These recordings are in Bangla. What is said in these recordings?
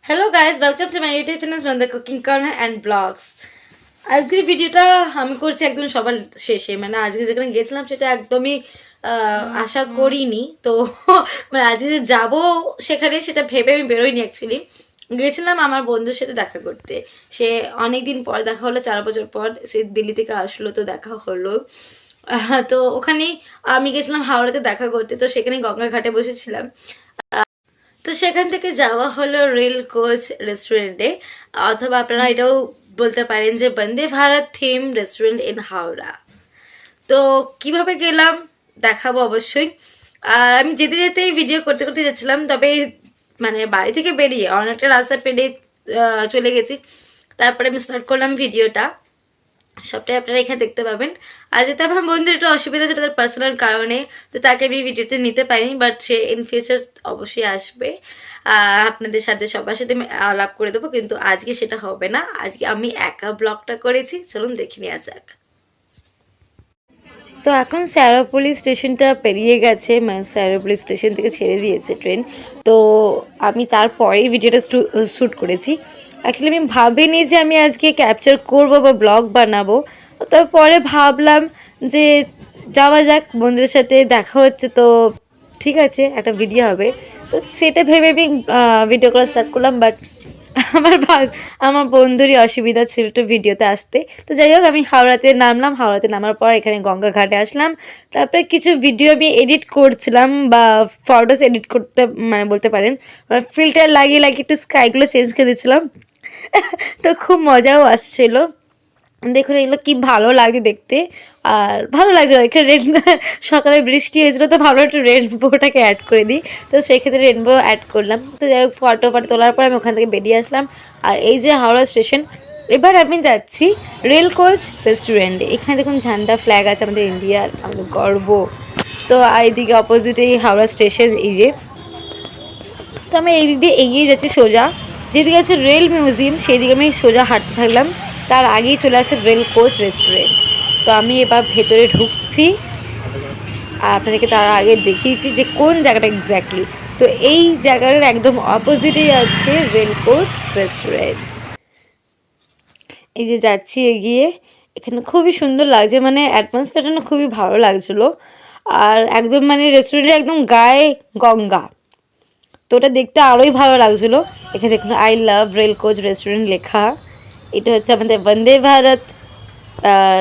Hello guys, welcome to my YouTube channel Nanda Cooking Corner and Vlogs. আজকের ভিডিওটা আমি করছি একদম সবার শেষে, মানে আজকে যেখানে গেছিলাম সেটা একদমই আশা করিনি। তো মানে আজকে যে যাবো সেখানে সেটা ভেবে আমি বেরোইনি। অ্যাকচুয়ালি গেছিলাম আমার বন্ধুর সাথে দেখা করতে। সে অনেকদিন পর দেখা হলো, 4 বছর পর সে দিল্লি থেকে আসলো, তো দেখা হলো। তো ওখানেই আমি গেছিলাম হাওড়াতে দেখা করতে, তো সেখানে গঙ্গা ঘাটে বসেছিলাম। তো সেখান থেকে যাওয়া হলো রেল কোচ রেস্টুরেন্টে, অথবা আপনারা এটাও বলতে পারেন যে Vande Bharat theme restaurant in Howrah. তো কিভাবে গেলাম দেখাবো অবশ্যই। আর আমি যেতে যেতেই ভিডিও করতে করতে যাচ্ছিলাম, তবে মানে বাড়ি থেকে বেরিয়ে অনেকটা রাস্তা পেরিয়ে চলে গেছি। তারপরে আমি স্টার্ট করলাম ভিডিওটা, সবটাই আপনারা এখানে দেখতে পাবেন। আর যেটা আমার বন্ধুর একটু অসুবিধা ছিল তার পার্সোনাল কারণে, তো তাকে আমি ভিডিওতে নিতে পারিনি, বাট সে ইন ফিউচার অবশ্যই আসবে। আপনাদের সাথে সবার সাথে আমি আলাপ করে দেবো, কিন্তু আজকে সেটা হবে না। আজকে আমি একা ব্লগটা করেছি, চলুন দেখে নেওয়া যাক। তো এখন স্যারোপলি স্টেশনটা পেরিয়ে গেছে, মানে স্যারোপলি স্টেশন থেকে ছেড়ে দিয়েছে ট্রেন। তো আমি তারপরেই ভিডিওটা শ্যুট করেছি। অ্যাকচুয়ালি আমি ভাবিনি যে আমি আজকে ক্যাপচার করব বা ব্লগ বানাবো। তারপরে ভাবলাম যে যাওয়া যাক, বন্ধুদের সাথে দেখা হচ্ছে, তো ঠিক আছে একটা ভিডিও হবে। তো সেটা ভেবে আমি ভিডিও করা স্টার্ট করলাম। বাট আমার আমার বন্ধুরই অসুবিধা ছিল একটু ভিডিওতে আসতে। তো যাই হোক, আমি হাওড়াতে নামলাম, হাওড়াতে নামার পর এখানে গঙ্গা ঘাটে আসলাম। তারপরে কিছু ভিডিও আমি এডিট করছিলাম, বা ফটোস এডিট করতে মানে বলতে পারেন, ফিল্টার লাগিয়ে লাগিয়ে একটু স্কাইগুলো চেঞ্জ করে দিচ্ছিলাম। তো খুব মজাও আসছিল। দেখুন এগুলো কি ভালো লাগছে দেখতে, আর ভালো লাগছে এখানে সকালে বৃষ্টি হয়েছিল, তো ভালো একটু রেনবোটাকে অ্যাড করে দিই। তো সেক্ষেত্রে রেনবো অ্যাড করলাম। তো যাই হোক, ফটো তোলার পর আমি ওখান থেকে বেরিয়ে আসলাম। আর এই যে হাওড়া স্টেশন, এবার আমি যাচ্ছি রেল কোচ রেস্টুরেন্টে। এখানে দেখুন ঝান্ডা ফ্ল্যাগ আছে আমাদের ইন্ডিয়ার, আমাদের গর্ব। তো এইদিকে অপোজিটে হাওড়া স্টেশন, এই যে। তো আমি এই দিক দিয়ে এগিয়ে যাচ্ছি সোজা, যেদিকে আছে রেল মিউজিয়াম সেই দিকে আমি সোজা হাঁটতে থাকলাম। তার আগেই চলে আসে রেল কোচ রেস্টুরেন্ট। তো আমি এবার ভেতরে ঢুকছি, আর আপনাদেরকে তার আগে দেখিয়েছি যে কোন জায়গাটা এক্স্যাক্টলি। তো এই জায়গাটার একদম অপোজিটেই আছে রেল কোচ রেস্টুরেন্ট। এই যে যাচ্ছি এগিয়ে, এখানে খুবই সুন্দর লাগছে, মানে অ্যাটমসফিয়ারটা খুবই ভালো লাগছিলো। আর একদম মানে রেস্টুরেন্টের একদম গায়ে গঙ্গা, তো ওটা দেখতে আরোই ভালো লাগছিলো। এখানে দেখুন I love rail coach restaurant লেখা। এটা হচ্ছে আমাদের বন্দে ভারত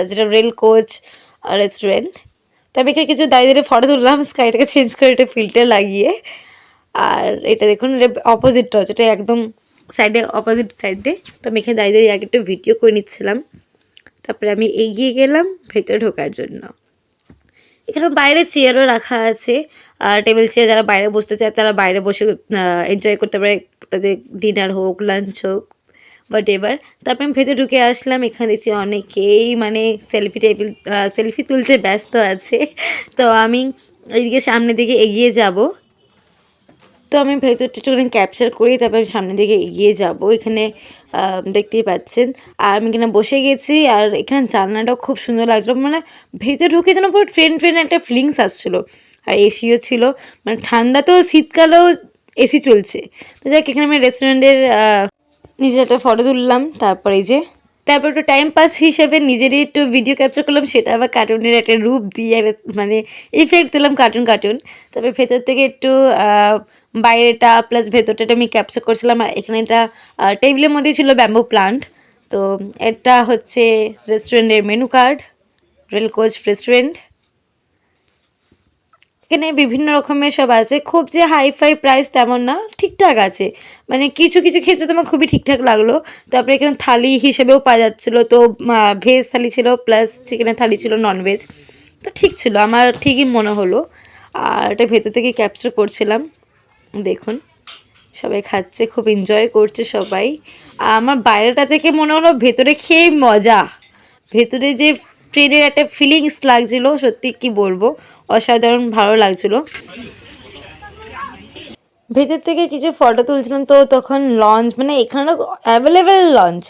যেটা রেল কোচ রেস্টুরেন্ট। তো আমি এখানে কিছু দাঁড়িয়ে দাঁড়িয়ে ফটো তুললাম, স্কাইটাকে চেঞ্জ করে এটা ফিল্টার লাগিয়ে। আর এটা দেখুন অপোজিটটা হচ্ছে, এটা একদম সাইডে, অপোজিট সাইডে। তো আমি এখানে দাঁড়িয়ে দাঁড়িয়ে আগে একটু ভিডিও করে নিচ্ছিলাম। তারপরে আমি এগিয়ে গেলাম ভেতরে ঢোকার জন্য। এখানে বাইরে চেয়ারও রাখা আছে, আর টেবিল চেয়ার, যারা বাইরে বসতে চায় তারা বাইরে বসে এনজয় করতে পারে, তাদের ডিনার হোক লাঞ্চ হোক বাট এবার। তারপর আমি ভেতরে ঢুকে আসলাম, এখানে দেখছি অনেকেই মানে সেলফি তুলতে ব্যস্ত আছে। তো আমি এইদিকে সামনের দিকে এগিয়ে যাব। তো আমি ভেতরটা একটুখানি ক্যাপচার করি, তারপর আমি সামনের দিকে এগিয়ে যাব। এখানে দেখতেই পাচ্ছেন, আর আমি এখানে বসে গেছি। আর এখানে জানলাটাও খুব সুন্দর লাগছিলো, মানে ভেতরে ঢুকে যেন পুরো ট্রেন একটা ফিলিংস আসছিলো। আর এসিও ছিল, মানে ঠান্ডা তো শীতকালেও এসি চলছে। তো যাক, এখানে আমি রেস্টুরেন্টের নিজের একটা ফটো তুললাম। তারপর এই যে, তারপর একটু টাইম পাস হিসেবে নিজেরই একটু ভিডিও ক্যাপচার করলাম, সেটা আবার কার্টুনের একটা রূপ দিয়ে মানে ইফেক্ট দিলাম কার্টুন। তারপরে ভেতর থেকে একটু বাইরেটা প্লাস ভেতরটা আমি ক্যাপচার করছিলাম। আর এখানে একটা টেবিলের মধ্যেই ছিল ব্যাম্বু প্লান্ট। তো এটা হচ্ছে রেস্টুরেন্টের menu card, rail coach restaurant. এখানে বিভিন্ন রকমের সব আছে, খুব যে হাইফাই প্রাইস তেমন না, ঠিকঠাক আছে। মানে কিছু কিছু ক্ষেত্রে তো আমার খুবই ঠিকঠাক লাগলো। তারপরে এখানে থালি হিসেবেও পাওয়া যাচ্ছিলো, তো ভেজ থালি ছিল প্লাস চিকেনের থালি ছিল, ননভেজ। তো ঠিক ছিল, আমার ঠিকই মনে হলো। আর এটা ভেতর থেকে ক্যাপচার করছিলাম। দেখুন সবাই খাচ্ছে, খুব এনজয় করছে সবাই। আর আমার বাইরেটা থেকে মনে হলো ভেতরে খেয়ে মজা। ভেতরে যে ট্রেনের একটা ফিলিংস লাগছিল, সত্যি কি বলবো, অসাধারণ ভালো লাগছিল। ভেতর থেকে কিছু ফটো তুলছিলাম, তো তখন লঞ্চ, মানে এখানে অ্যাভেলেবেল লঞ্চ,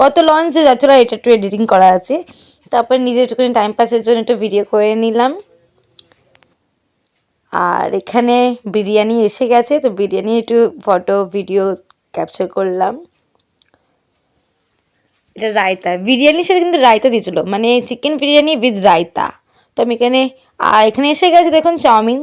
কত লঞ্চে যাচ্ছিলো এটা একটু এডিটিং করা আছে। তারপর নিজের একটুখানি টাইম পাসের জন্য একটু ভিডিও করে নিলাম। আর এখানে বিরিয়ানি এসে গেছে, তো বিরিয়ানি একটু ফটো ভিডিও ক্যাপচার করলাম। এটা রায়তা, বিরিয়ানির সাথে কিন্তু রায়তা দিয়েছিল, মানে চিকেন বিরিয়ানি উইথ রায়তা। তো আমি এখানে এসে গেছে দেখুন চাউমিন।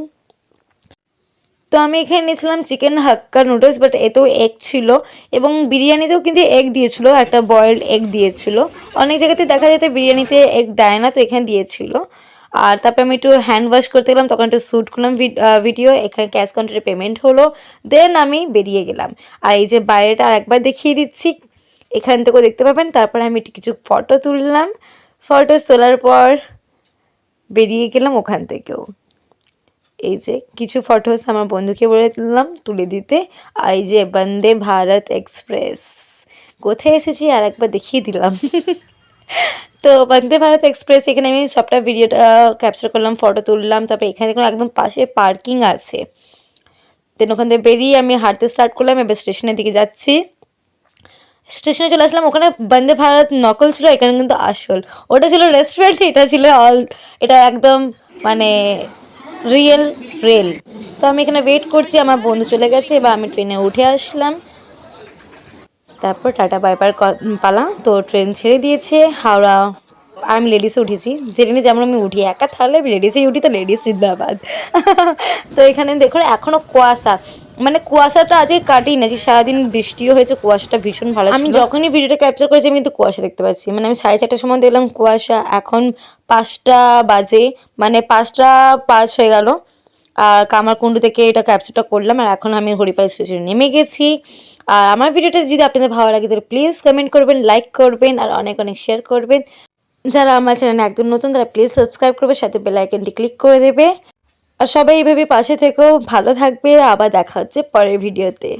তো আমি এখানে নিয়েছিলাম চিকেন হাক্কা নুডলস, বাট এতেও এগ ছিল এবং বিরিয়ানিতেও কিন্তু এগ দিয়েছিল, একটা বয়েলড এগ দিয়েছিল। অনেক জায়গাতে দেখা যেতে বিরিয়ানিতে এগ দেয় না, তো এখানে দিয়েছিল। আর তারপরে আমি একটু হ্যান্ড ওয়াশ করতে গেলাম, তখন একটু শ্যুট করলাম ভিডিও। এখানে ক্যাশ কাউন্টারে পেমেন্ট হলো, দেন আমি বেরিয়ে গেলাম। আর এই যে বাইরেটা আর একবার দেখিয়ে দিচ্ছি, এখান থেকেও দেখতে পাবেন। তারপরে আমি কিছু ফটো তুললাম, ফটো তোলার পর বেরিয়ে গেলাম ওখান থেকেও। এই যে কিছু ফটোস আমার বন্ধুকে বলে তুলে দিতে। আর এই যে বন্দে ভারত এক্সপ্রেস, কোথায় এসেছি আর একবার দেখিয়ে দিলাম। তো বন্দে ভারত এক্সপ্রেস, এখানে আমি সবটা ভিডিওটা ক্যাপচার করলাম, ফটো তুললাম। তারপরে এখানে দেখুন একদম পাশে পার্কিং আছে। দেন ওখান থেকে বেরিয়ে আমি হাঁটতে স্টার্ট করলাম, এবার স্টেশনের দিকে যাচ্ছি। স্টেশনে চলে আসলাম, ওখানে বন্দে ভারত নকল ছিল, এখানে কিন্তু আসল। ওটা ছিল রেস্টুরেন্ট, এটা একদম মানে রিয়েল রেল। তো আমি এখানে ওয়েট করছি, আমার বন্ধু চলে গেছে, এবার আমি ট্রেনে উঠে আসলাম। তারপর টাটা বাইবার পালা। তো ট্রেন ছেড়ে দিয়েছে হাওড়া। আমি লেডিসে উঠেছি, যেখানে যেমন আমি উঠি, একা থাকলে আমি লেডিসেই উঠি, তো লেডিস জিন্দাবাদ। তো এখানে দেখুন এখনও কুয়াশা, মানে কুয়াশাটা আজকে কাটেই না, যে সারাদিন বৃষ্টিও হয়েছে, কুয়াশাটা ভীষণ ভালো। আমি যখনই ভিডিওটা ক্যাপচার করেছি আমি কিন্তু কুয়াশা দেখতে পাচ্ছি, মানে আমি 4:30টার সময় দেখলাম কুয়াশা, এখন 5টা বাজে, মানে 5টা 5 হয়ে গেল। আর কামারকুণ্ডু থেকে এটা ক্যাপচারটা করলাম, আর এখন আমি হরিপাল স্টেশনে নেমে গেছি। আর আমার ভিডিওটা যদি আপনাদের ভালো লাগে তাহলে প্লিজ কমেন্ট করবেন, লাইক করবেন, আর অনেক অনেক শেয়ার করবেন। যারা আমার চ্যানেলে একদম নতুন তারা প্লিজ সাবস্ক্রাইব করবে, সাথে বেল আইকনটি ক্লিক করে দেবে। আর সবাই এইভাবে পাশে থেকেও, ভালো থাকবে। আবার দেখা হচ্ছে পরের ভিডিওতে।